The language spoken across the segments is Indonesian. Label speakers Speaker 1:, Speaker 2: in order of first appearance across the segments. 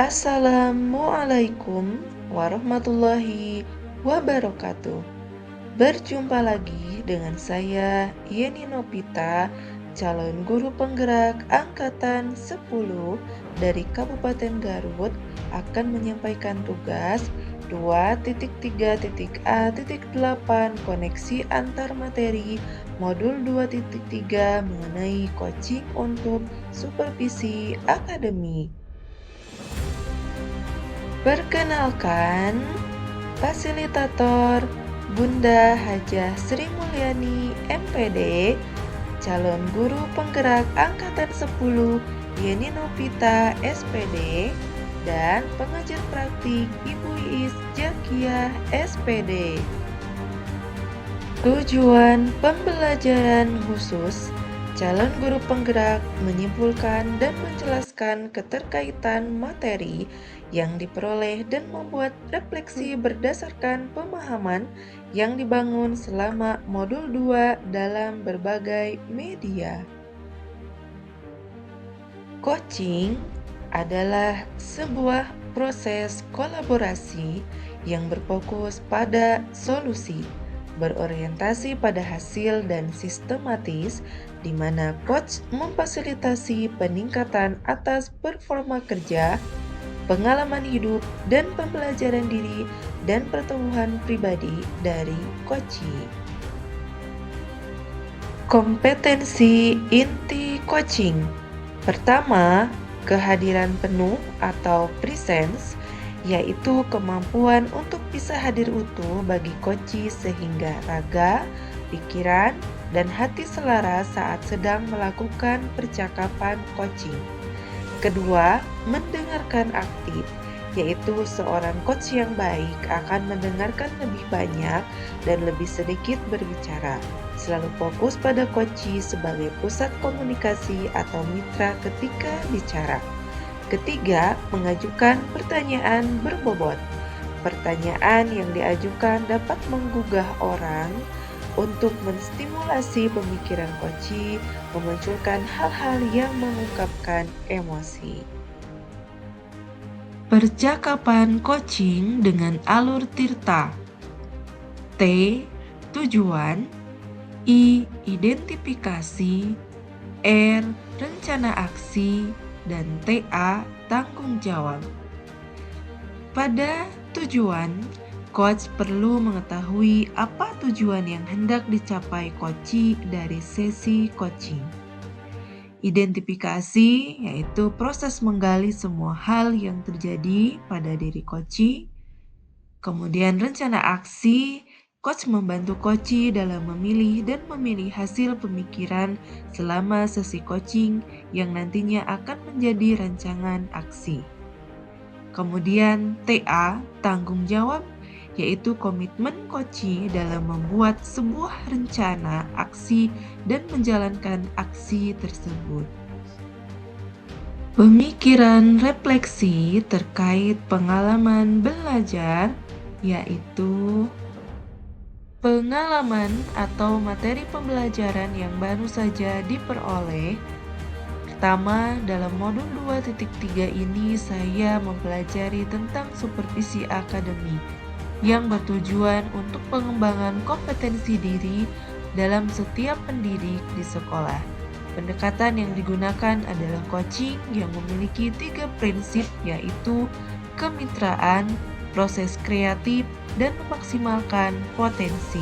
Speaker 1: Assalamualaikum warahmatullahi wabarakatuh. Berjumpa lagi dengan saya Yeni Nopita, calon guru penggerak angkatan 10 dari Kabupaten Garut akan menyampaikan tugas 2.3.A.8 koneksi antar materi modul 2.3 mengenai coaching untuk supervisi akademik. Perkenalkan, fasilitator Bunda Hajah Sri Mulyani MPD, calon guru penggerak angkatan 10 Yeni Nopita SPD, dan pengajar praktik Ibu Iis Jakiah SPD. Tujuan pembelajaran khusus calon guru penggerak menyimpulkan dan menjelaskan keterkaitan materi yang diperoleh dan membuat refleksi berdasarkan pemahaman yang dibangun selama modul 2 dalam berbagai media. Coaching adalah sebuah proses kolaborasi yang berfokus pada solusi, berorientasi pada hasil dan sistematis, di mana coach memfasilitasi peningkatan atas performa kerja, pengalaman hidup, dan pembelajaran diri dan pertumbuhan pribadi dari coachee. Kompetensi inti coaching. Pertama, kehadiran penuh atau presence, yaitu kemampuan untuk bisa hadir utuh bagi coachee sehingga raga, pikiran, dan hati selaras saat sedang melakukan percakapan coaching. Kedua, mendengarkan aktif, yaitu seorang coach yang baik akan mendengarkan lebih banyak dan lebih sedikit berbicara, selalu fokus pada coachee sebagai pusat komunikasi atau mitra ketika bicara. Ketiga, mengajukan pertanyaan berbobot. Pertanyaan yang diajukan dapat menggugah orang untuk menstimulasi pemikiran coachee, memunculkan hal-hal yang mengungkapkan emosi. Percakapan coaching dengan alur Tirta. T. Tujuan. I. Identifikasi. R. Rencana aksi. Dan TA. Tanggung jawab. Pada tujuan, coach perlu mengetahui apa tujuan yang hendak dicapai coachee dari sesi coaching. Identifikasi yaitu proses menggali semua hal yang terjadi pada diri coachee. Kemudian rencana aksi, coach membantu coachee dalam memilih dan memilih hasil pemikiran selama sesi coaching yang nantinya akan menjadi rancangan aksi. Kemudian TA, tanggung jawab, yaitu komitmen coachee dalam membuat sebuah rencana aksi dan menjalankan aksi tersebut. Pemikiran refleksi terkait pengalaman belajar, yaitu pengalaman atau materi pembelajaran yang baru saja diperoleh. Pertama, dalam modul 2.3 ini saya mempelajari tentang supervisi akademik yang bertujuan untuk pengembangan kompetensi diri dalam setiap pendidik di sekolah. Pendekatan yang digunakan adalah coaching yang memiliki 3 prinsip, yaitu kemitraan, proses kreatif, dan memaksimalkan potensi.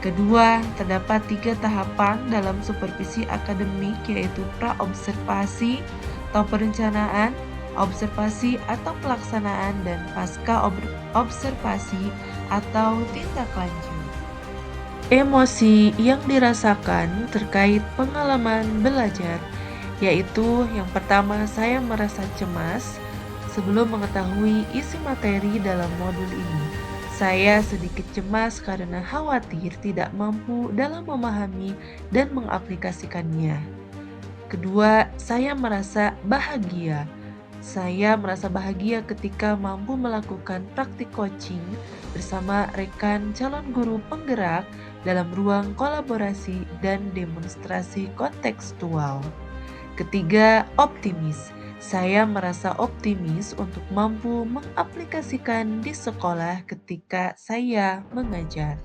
Speaker 1: Kedua, terdapat 3 tahapan dalam supervisi akademik, yaitu pra-observasi atau perencanaan, observasi atau pelaksanaan, dan pasca observasi atau tindak lanjut. Emosi yang dirasakan terkait pengalaman belajar, yaitu yang pertama, saya merasa cemas sebelum mengetahui isi materi dalam modul ini. Saya sedikit cemas karena khawatir tidak mampu dalam memahami dan mengaplikasikannya. Kedua, saya merasa bahagia. Saya merasa bahagia ketika mampu melakukan praktik coaching bersama rekan calon guru penggerak dalam ruang kolaborasi dan demonstrasi kontekstual. Ketiga, optimis. Saya merasa optimis untuk mampu mengaplikasikan di sekolah ketika saya mengajar.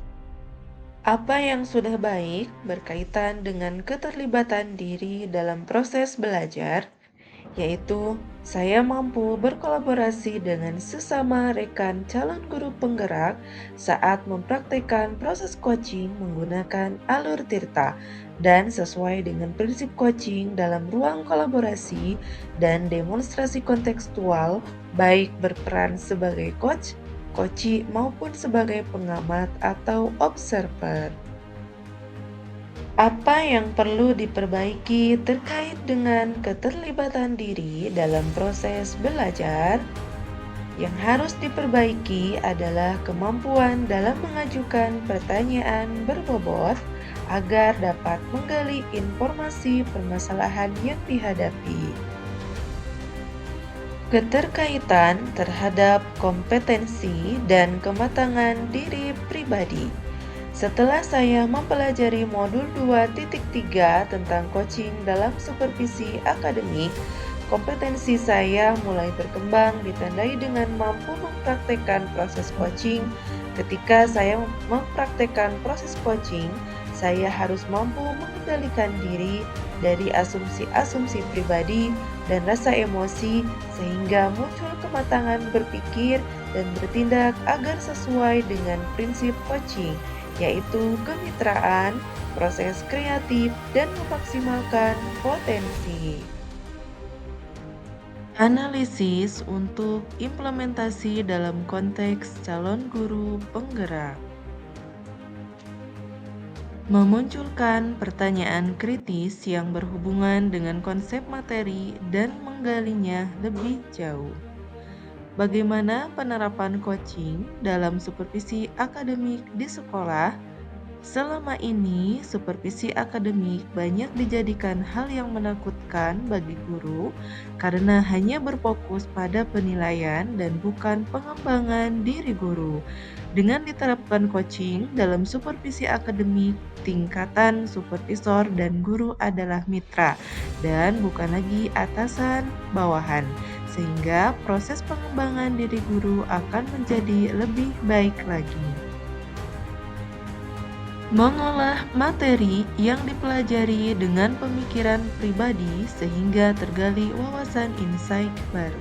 Speaker 1: Apa yang sudah baik berkaitan dengan keterlibatan diri dalam proses belajar, yaitu saya mampu berkolaborasi dengan sesama rekan calon guru penggerak saat mempraktekkan proses coaching menggunakan alur Tirta dan sesuai dengan prinsip coaching dalam ruang kolaborasi dan demonstrasi kontekstual, baik berperan sebagai coach, coachee maupun sebagai pengamat atau observer. Apa yang perlu diperbaiki terkait dengan keterlibatan diri dalam proses belajar? Yang harus diperbaiki adalah kemampuan dalam mengajukan pertanyaan berbobot agar dapat menggali informasi permasalahan yang dihadapi. Keterkaitan terhadap kompetensi dan kematangan diri pribadi. Setelah saya mempelajari modul 2.3 tentang coaching dalam supervisi akademik, kompetensi saya mulai berkembang ditandai dengan mampu mempraktekkan proses coaching. Ketika saya mempraktekkan proses coaching, saya harus mampu mengendalikan diri dari asumsi-asumsi pribadi dan rasa emosi sehingga muncul kematangan berpikir dan bertindak agar sesuai dengan prinsip coaching, yaitu kemitraan, proses kreatif, dan memaksimalkan potensi. Analisis untuk implementasi dalam konteks calon guru penggerak. Memunculkan pertanyaan kritis yang berhubungan dengan konsep materi dan menggalinya lebih jauh. Bagaimana penerapan coaching dalam supervisi akademik di sekolah? Selama ini, supervisi akademik banyak dijadikan hal yang menakutkan bagi guru karena hanya berfokus pada penilaian dan bukan pengembangan diri guru. Dengan diterapkan coaching dalam supervisi akademik, tingkatan supervisor dan guru adalah mitra dan bukan lagi atasan bawahan, sehingga proses pengembangan diri guru akan menjadi lebih baik lagi. Mengolah materi yang dipelajari dengan pemikiran pribadi sehingga tergali wawasan insight baru.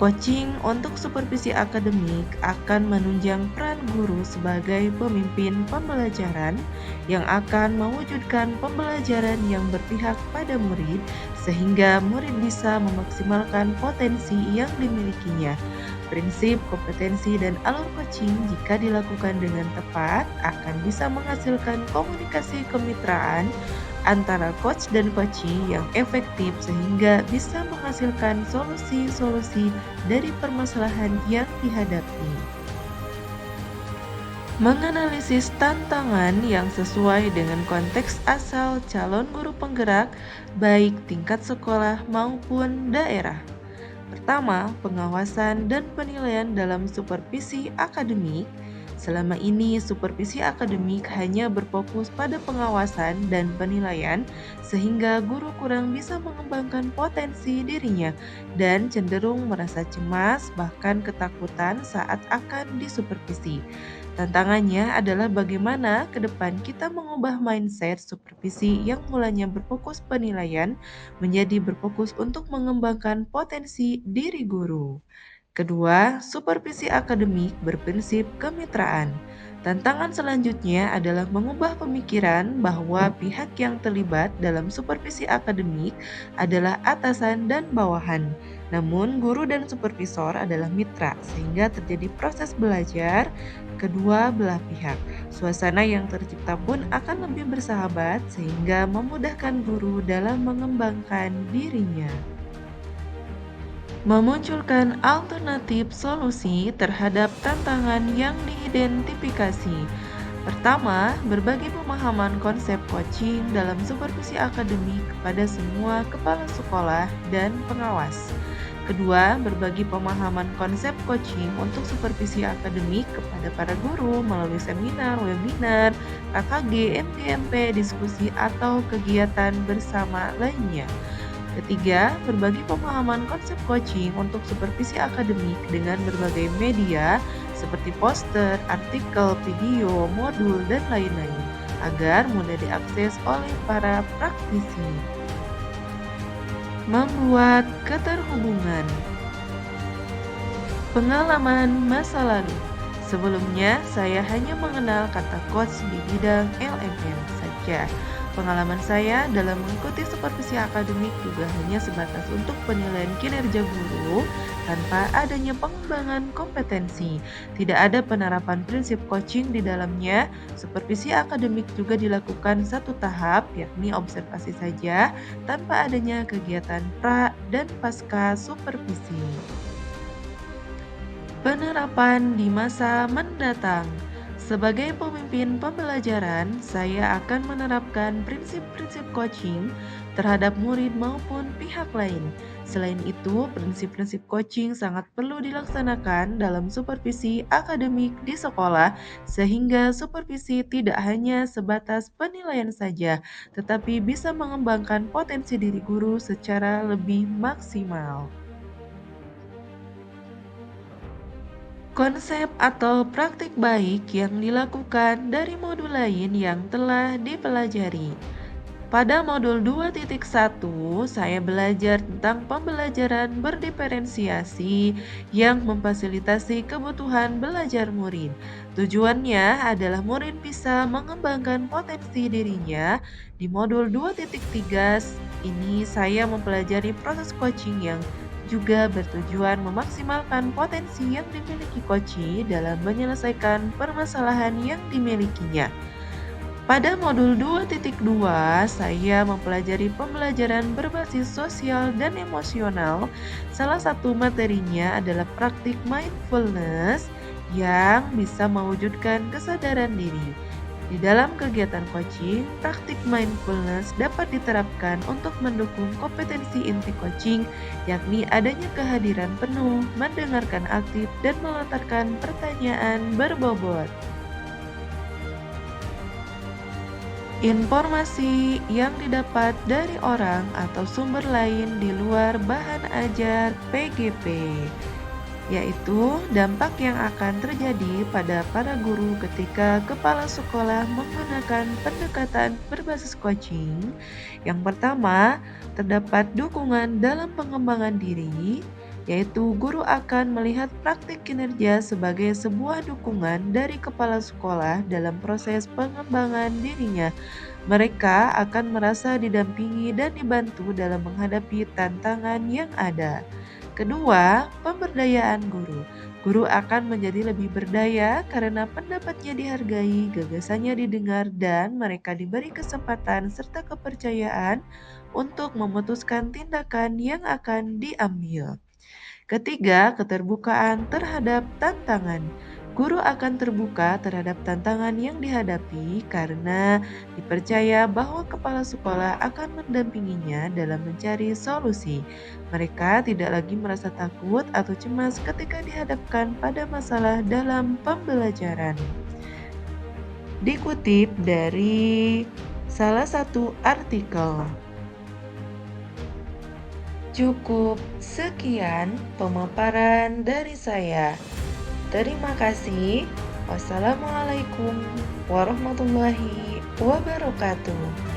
Speaker 1: Coaching untuk supervisi akademik akan menunjang peran guru sebagai pemimpin pembelajaran yang akan mewujudkan pembelajaran yang berpihak pada murid sehingga murid bisa memaksimalkan potensi yang dimilikinya. Prinsip kompetensi dan alur coaching jika dilakukan dengan tepat akan bisa menghasilkan komunikasi kemitraan antara coach dan coachee yang efektif sehingga bisa menghasilkan solusi-solusi dari permasalahan yang dihadapi. Menganalisis tantangan yang sesuai dengan konteks asal calon guru penggerak baik tingkat sekolah maupun daerah. Pertama, pengawasan dan penilaian dalam supervisi akademik. Selama ini, supervisi akademik hanya berfokus pada pengawasan dan penilaian, sehingga guru kurang bisa mengembangkan potensi dirinya dan cenderung merasa cemas, bahkan ketakutan saat akan disupervisi. Tantangannya adalah bagaimana ke depan kita mengubah mindset supervisi yang mulanya berfokus penilaian menjadi berfokus untuk mengembangkan potensi diri guru. Kedua, supervisi akademik berprinsip kemitraan. Tantangan selanjutnya adalah mengubah pemikiran bahwa pihak yang terlibat dalam supervisi akademik adalah atasan dan bawahan. Namun, guru dan supervisor adalah mitra, sehingga terjadi proses belajar kedua belah pihak. Suasana yang tercipta pun akan lebih bersahabat, sehingga memudahkan guru dalam mengembangkan dirinya. Memunculkan alternatif solusi terhadap tantangan yang diidentifikasi. Pertama, berbagi pemahaman konsep coaching dalam supervisi akademik kepada semua kepala sekolah dan pengawas. Kedua, berbagi pemahaman konsep coaching untuk supervisi akademik kepada para guru melalui seminar, webinar, KKG, MTMP, diskusi, atau kegiatan bersama lainnya. Ketiga, berbagi pemahaman konsep coaching untuk supervisi akademik dengan berbagai media seperti poster, artikel, video, modul, dan lain-lain agar mudah diakses oleh para praktisi. Membuat keterhubungan. Pengalaman masa lalu. Sebelumnya, saya hanya mengenal kata coach di bidang LMM saja. Pengalaman saya dalam mengikuti supervisi akademik juga hanya sebatas untuk penilaian kinerja guru tanpa adanya pengembangan kompetensi. Tidak ada penerapan prinsip coaching di dalamnya. Supervisi akademik juga dilakukan satu tahap, yakni observasi saja, tanpa adanya kegiatan pra dan pasca supervisi. Penerapan di masa mendatang. Sebagai pemimpin pembelajaran, saya akan menerapkan prinsip-prinsip coaching terhadap murid maupun pihak lain. Selain itu, prinsip-prinsip coaching sangat perlu dilaksanakan dalam supervisi akademik di sekolah, sehingga supervisi tidak hanya sebatas penilaian saja, tetapi bisa mengembangkan potensi diri guru secara lebih maksimal. Konsep atau praktik baik yang dilakukan dari modul lain yang telah dipelajari. Pada modul 2.1, saya belajar tentang pembelajaran berdiferensiasi yang memfasilitasi kebutuhan belajar murid. Tujuannya adalah murid bisa mengembangkan potensi dirinya. Di modul 2.3 ini saya mempelajari proses coaching yang juga bertujuan memaksimalkan potensi yang dimiliki coach dalam menyelesaikan permasalahan yang dimilikinya. Pada modul 2.2, saya mempelajari pembelajaran berbasis sosial dan emosional. Salah satu materinya adalah praktik mindfulness yang bisa mewujudkan kesadaran diri. Di dalam kegiatan coaching, praktik mindfulness dapat diterapkan untuk mendukung kompetensi inti coaching, yakni adanya kehadiran penuh, mendengarkan aktif, dan melontarkan pertanyaan berbobot. Informasi yang didapat dari orang atau sumber lain di luar bahan ajar PGP, yaitu dampak yang akan terjadi pada para guru ketika kepala sekolah menggunakan pendekatan berbasis coaching. Yang pertama, terdapat dukungan dalam pengembangan diri, yaitu guru akan melihat praktik kinerja sebagai sebuah dukungan dari kepala sekolah dalam proses pengembangan dirinya. Mereka akan merasa didampingi dan dibantu dalam menghadapi tantangan yang ada. Kedua, pemberdayaan guru. Guru akan menjadi lebih berdaya karena pendapatnya dihargai, gagasannya didengar, dan mereka diberi kesempatan serta kepercayaan untuk memutuskan tindakan yang akan diambil. Ketiga, keterbukaan terhadap tantangan. Guru akan terbuka terhadap tantangan yang dihadapi karena dipercaya bahwa kepala sekolah akan mendampinginya dalam mencari solusi. Mereka tidak lagi merasa takut atau cemas ketika dihadapkan pada masalah dalam pembelajaran. Dikutip dari salah satu artikel. Cukup sekian pemaparan dari saya. Terima kasih. Wassalamualaikum warahmatullahi wabarakatuh.